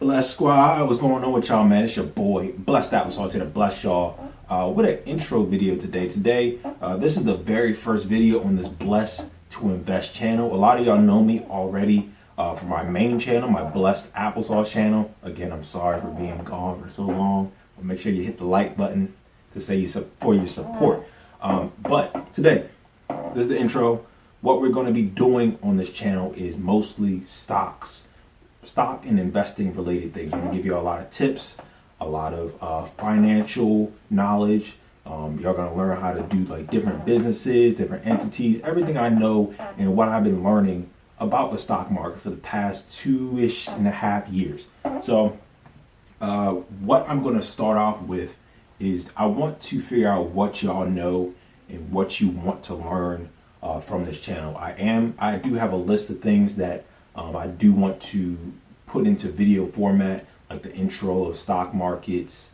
Bless Squad, what's going on with y'all, man? It's your boy, Blessed2Invest, here to bless y'all with an intro video today. This is the very first video on this Blessed2Invest channel. A lot of y'all know me already from my main channel, my Blessed Applesauce channel. Again, I'm sorry for being gone for so long, but make sure you hit the like button to say for your support. But today, this is the intro. What we're going to be doing on this channel is mostly stock and investing related things. I'm gonna give you a lot of tips, a lot of financial knowledge. You're gonna learn how to do like different businesses, different entities, everything I know and what I've been learning about the stock market for the past 2.5 years. So what I'm gonna start off with is I want to figure out what y'all know and what you want to learn from this channel. I do have a list of things that I do want to put into video format, like the intro of stock markets,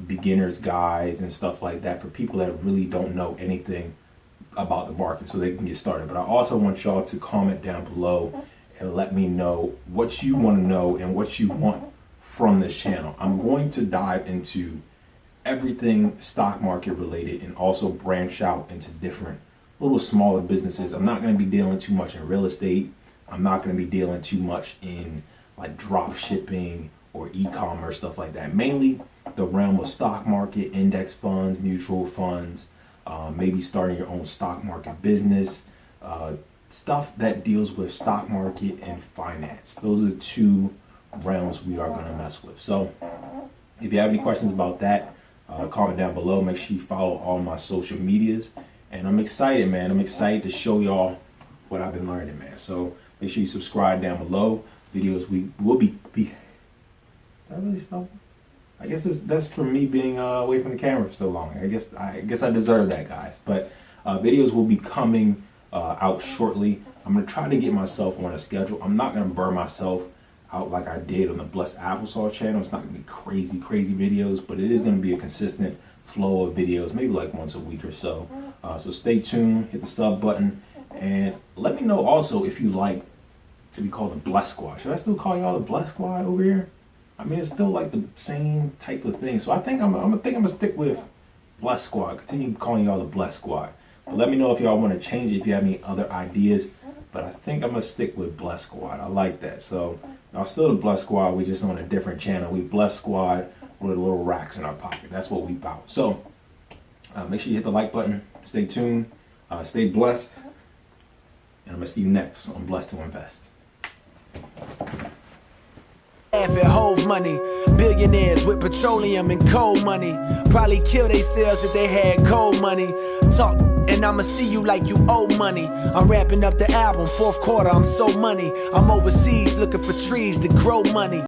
beginner's guides and stuff like that for people that really don't know anything about the market so they can get started. But I also want y'all to comment down below and let me know what you want to know and what you want from this channel. I'm going to dive into everything stock market related and also branch out into different little smaller businesses. I'm not going to be dealing too much in real estate. I'm not going to be dealing too much in like drop shipping or e-commerce, stuff like that. Mainly the realm of stock market, index funds, mutual funds, maybe starting your own stock market business, stuff that deals with stock market and finance. Those are the two realms we are going to mess with. So if you have any questions about that, comment down below. Make sure you follow all my social medias. And I'm excited, man. I'm excited to show y'all what I've been learning, man. So make sure you subscribe down below. Videos we will be did I really stop? I guess that's for me being away from the camera for so long. I guess I deserve that, guys. But videos will be coming out shortly. I'm gonna try to get myself on a schedule. I'm not gonna burn myself out like I did on the Blessed Applesauce channel. It's not gonna be crazy videos, but it is gonna be a consistent flow of videos, maybe like once a week or so. So stay tuned, hit the sub button, and let me know also if you like to be called the Blessed Squad. Should I still call y'all the Blessed Squad over here? I mean, it's still like the same type of thing. So I think I'm gonna stick with Blessed Squad. Continue calling y'all the Blessed Squad. But let me know if y'all want to change it, if you have any other ideas. But I think I'm gonna stick with Blessed Squad. I like that. So y'all still the Blessed Squad. We just on a different channel. We Blessed Squad with little racks in our pocket. That's what we about. So make sure you hit the like button. Stay tuned. Stay blessed. And I'm gonna see you next on Blessed2Invest. Laugh at Hove money, billionaires with petroleum and coal money. Probably kill themselves if they had coal money. Talk and I'ma see you like you owe money. I'm wrapping up the album, fourth quarter, I'm so money. I'm overseas looking for trees to grow money.